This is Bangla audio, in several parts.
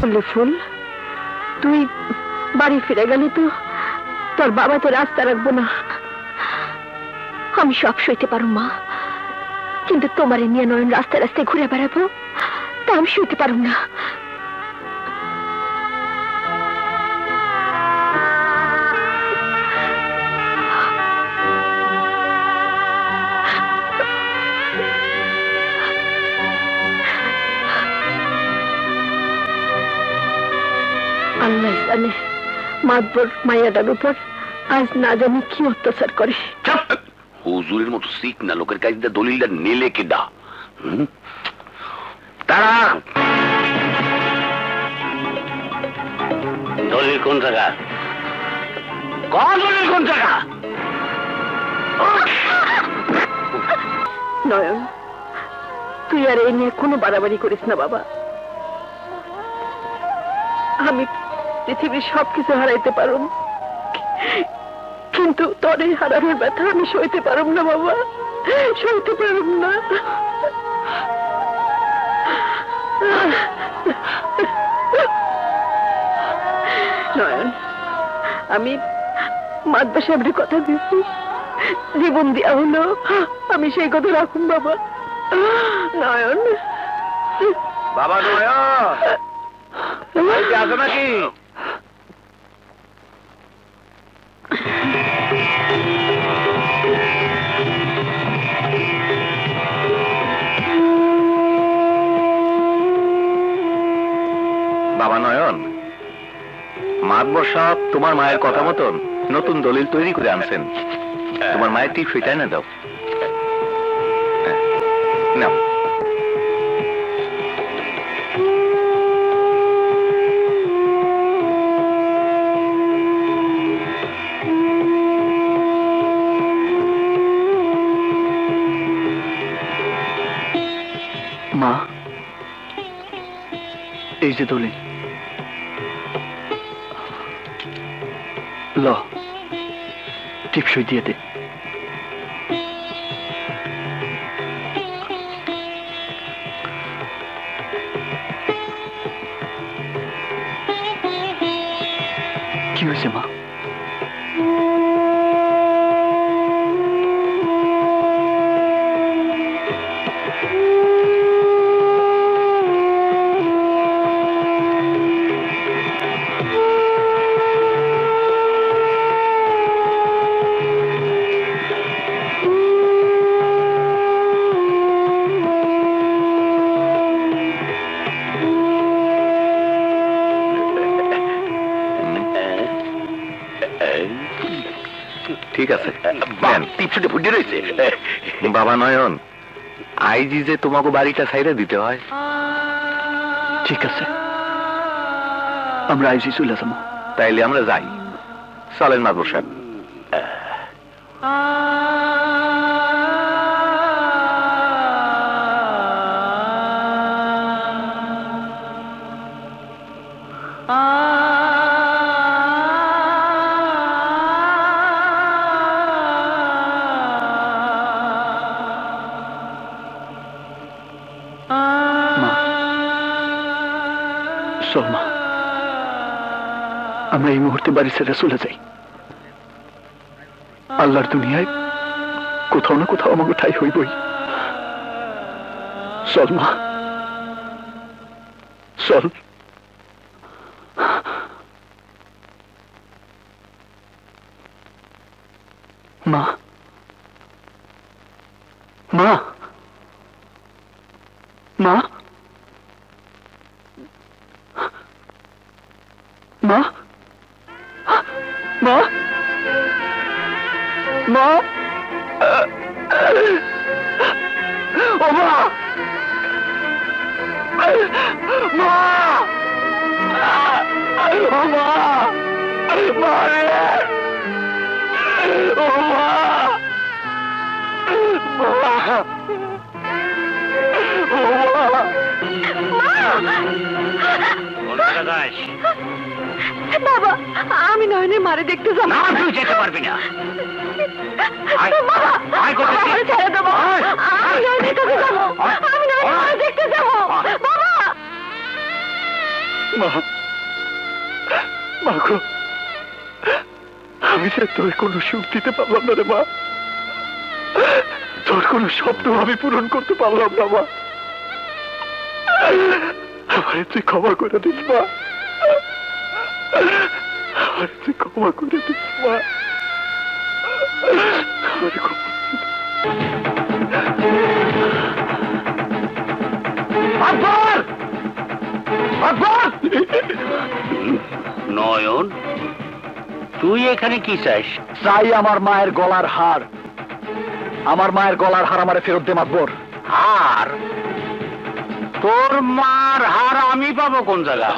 বললে ফুল, তুই বাড়ি ফিরে গেলে তো তোর বাবা তো রাস্তা রাখবো না। আমি সব সইতে পারো মা, কিন্তু তোমার নিয়ে নয়ন রাস্তায় রাস্তায় ঘুরে বেড়াবো তা আমি সইতে পারো না। আল্লাহ জানে মাতবর মাইয়াটার উপর আজ না জানি কি অত্যাচার করে। হুজুরের মতো শিখ না, লোকের কাছে দলিলটা নেলে কেডা? তারা দলিল কোন জায়গা? দলিল কোন জায়গা? নয়ন, তুই আর এই নিয়ে কোনো বাড়াবাড়ি করিস না বাবা। আমি পৃথিবীর সবকিছু হারাইতে পারুম, কিন্তু তোর এই হারানোর ব্যথা আমি সইতে পারুম না বাবা, সইতে পারুম না। নয়ন, আমি মাতবা সাহেবের কথা দিচ্ছি, জীবন দেওয়া হলো, আমি সেই কথা রাখুন বাবা। নয়ন, বাবা নয়ন আসো নাকি? বাবা নয়ন, মাতবর সাহেব তোমার মায়ের কথা মতন নতুন দলিল তৈরি করে আনছেন। তোমার মায়ের ঠিক সেটাই না দাও। নাও। মা, এই যে দলিল, ল টিপসই দিয়ে দে। কি হয়েছে মা? ঠিক আছে, বাবা নয়ন, আইজি যে তোমাকে বাড়িটা ছাইড়া দিতে হয়। ঠিক আছে, আমরা আইজি চলে যাবো। তাইলে আমরা যাই। চলেন মাতবর সাহেব। সলমা, আমরা এই মুহূর্তে বাড়ি ছেড়ে চলে যাই। আল্লাহর দুনিয়ায় কোথাও না কোথাও আমাকে ঠাই হইবই। সলমা, চল। মা, মা, মা, মা, মা, মা, ও মা, মা, ও মা, মা রে, ও মা, মা, ও বাবা, আমি নয়নের মারে দেখতে যাবো। তুই যেতে পারবি না। ছেড়ে দেবো, আমি নয়নের কাছে যাবো, আমি নয়নের মারে দেখতে যাবো। বাবা, মা, সে তোর কোনো সুখ দিতে পারলাম না রে মা, তোর কোনো স্বপ্ন আমি পূরণ করতে পারলাম না মা। আমারে তুই ক্ষমা করে দিস মা, আমারে তুই ক্ষমা করে দিস মা, আমারে ক্ষমা। নয়ন, তুই এখানে কি চাস? চাই আমার মায়ের গলার হার, আমার মায়ের গলার হার আমারে ফেরত দে মাতবর। হার? তোর মার হার আমি পাবো কোন জায়গা?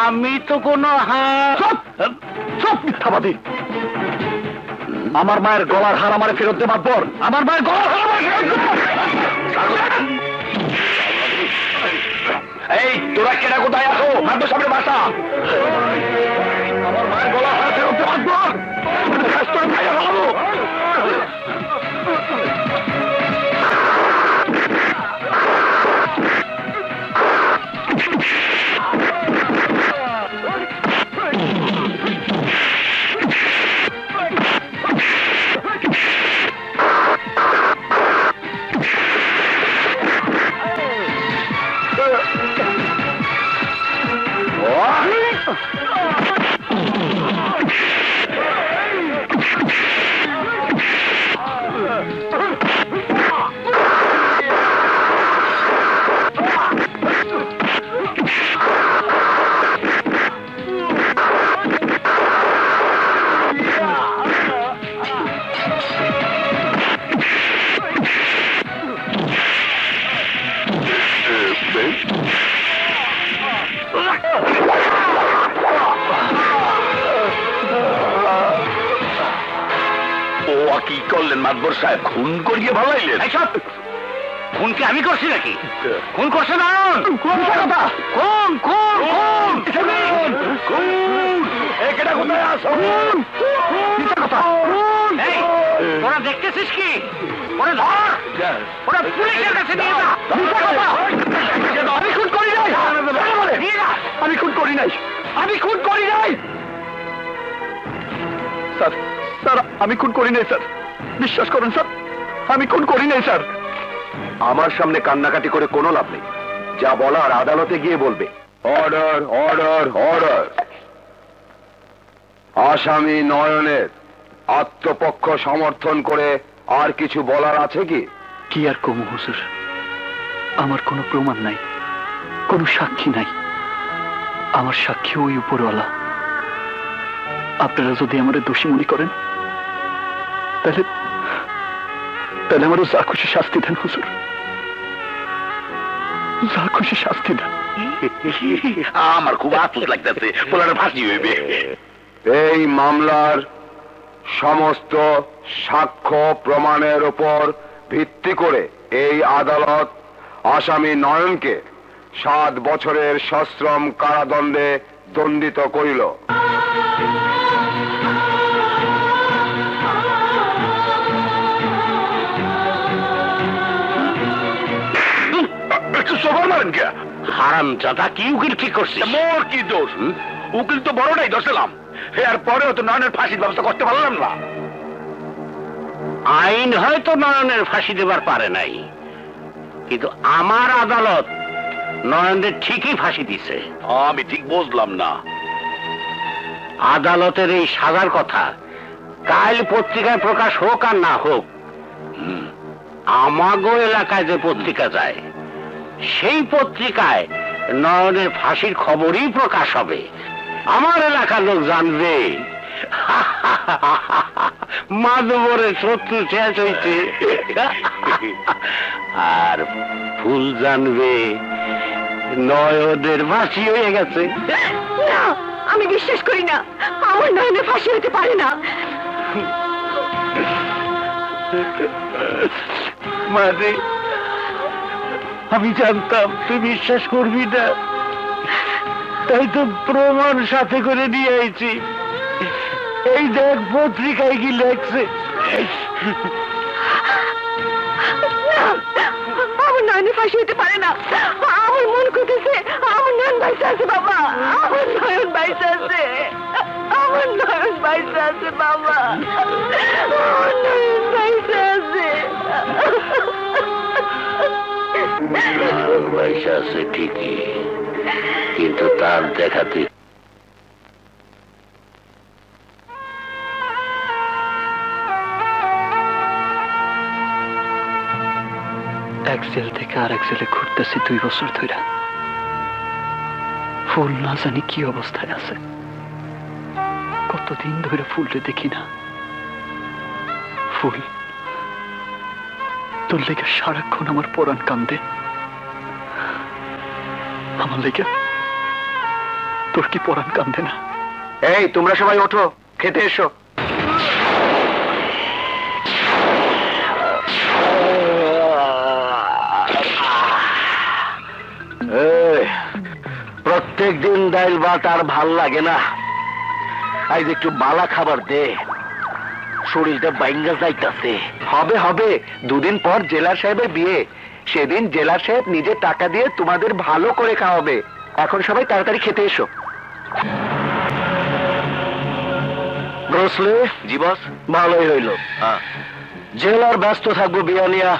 আমি তো কোনো হার। সব মিথ্যাবাদী। আমার মায়ের গলার হার আমারে ফেরত দে মাতবর, আমার মায়ের গলার হার আমারে ফেরত দে। এই তোরা কেনা কোথায় আছো? মাতবর সামনে বাসা। আমার মায়ের গলার হার ফেরত দে মাতবর। কি করলেন মাতবর সাহেব? খুন করিয়ে ভালাইলেন? খুন কি আমি করছি নাকি? খুন করছে না। কোন কোথায় আসো? তোরা দেখতেছিস কি? ওরা ধর, ওরা পুলিশের কাছে নিয়ে যা। আমি খুন করি নাই, আমি খুন করি নাই, আমি খুন করি নাই স্যার। স্যার আমি খুন করি নাই স্যার, বিশ্বাস করুন স্যার, আমি খুন করি নাই স্যার। আমার সামনে কান্নাকাটি করে কোনো লাভ নেই, যা বলার আদালতে গিয়ে বলবে। Order, order, order. আসামি নয়নের আত্মপক্ষ সমর্থন করে আর কিছু বলার আছে কি? কি আর কমু হুজুর, আমার কোনো প্রমাণ নাই, কোনো সাক্ষী নাই, আমার সাক্ষী ওই উপরওয়ালা। আপনারা যদি আমারে দোষী মনে করেন তাহলে তাহলে আমারও যা খুশি শাস্তি দেন হুজুর, যা খুশি শাস্তি দেন। আমার খুব আফসোস লাগতেছে, পোলার ফাঁসি হইবে। এই মামলার সমস্ত সাক্ষ্য প্রমাণের উপর ভিত্তি করে এই আদালত আসামি নয়নকে 7 বছরের সশ্রম কারাদণ্ডে দণ্ডিত করিল। হারাম জাদা, কি উকিল ঠিক করছিস? মোর কি দোষ? উকিল তো বড়টাই ধরছিলাম, এর পরেও তো নয়নের ফাঁসির ব্যবস্থা করতে পারলাম না। আইন হয়তো নয়নের ফাঁসি দেবার পারে নাই, কিন্তু আমার আদালত নয়নের ঠিকই ফাঁসি দিছে। আমি ঠিক বুঝলাম না। আদালতের এই সাজার কথা কাল পত্রিকায় প্রকাশ হোক আর না হোক, আমাগো এলাকায় যে পত্রিকা যায় সেই পত্রিকায় নয়নের ফাঁসির খবরই প্রকাশ হবে। আমার এলাকার লোক জানবে মাধবরের শত্রু শেষ হইছে, আর ফুল জানবে নয়নের ফাঁসি হয়ে গেছে। না, আমি বিশ্বাস করি না, আমার নয়নের ফাঁসি হতে পারে না। মানে আমি জানতাম তুই বিশ্বাস করবি না, তাই তো প্রমাণ সাথে করে নিয়ে আইছি। এই দেখ পত্রিকায় কি লেখছে। আমার নয়নের ফাঁসি হতে পারে না, আমার মন করতেছে আমার নয়ন বাইসে আছে বাবা, আমার নয়ন বাইসে আছে। আমার নয়ন বাইসে আছে বাবা, আমার নয়ন বাইসে আছে। পয়সা আছে ঠিকই, কিন্তু তার দেখাতে এক জেল থেকে আর এক জেলে ঘুরতেছি 2 বছর ধরে। ফুল না জানি কি অবস্থায় আছে, কতদিন ধরে ফুলরে দেখি না। ফুল, তোর লেগে সারাক্ষণ আমার পরাণ কান্দে। আমার লেগে তোর কি পরাণ কান্দে না? এই তোমরা সবাই ওঠো, খেতে এসো। প্রত্যেক দিন ডাইল ভাত আর ভাল লাগে না, আজ একটু বালা খাবার দে, শরীরটা বাইঙ্গা যাইতাছে। হবে হবে, 2 দিন পর জেলার সাহেবের বিয়ে, সেদিন জেলার সাহেব নিজে টাকা দিয়ে তোমাদের ভালো করে খাওয়াবে। এখন সবাই তাড়াতাড়ি খেতে এসো। ব্রসলে, জি বস। ভালোই হইল, জেলার ব্যস্ত থাকবো বিয়া নিয়া।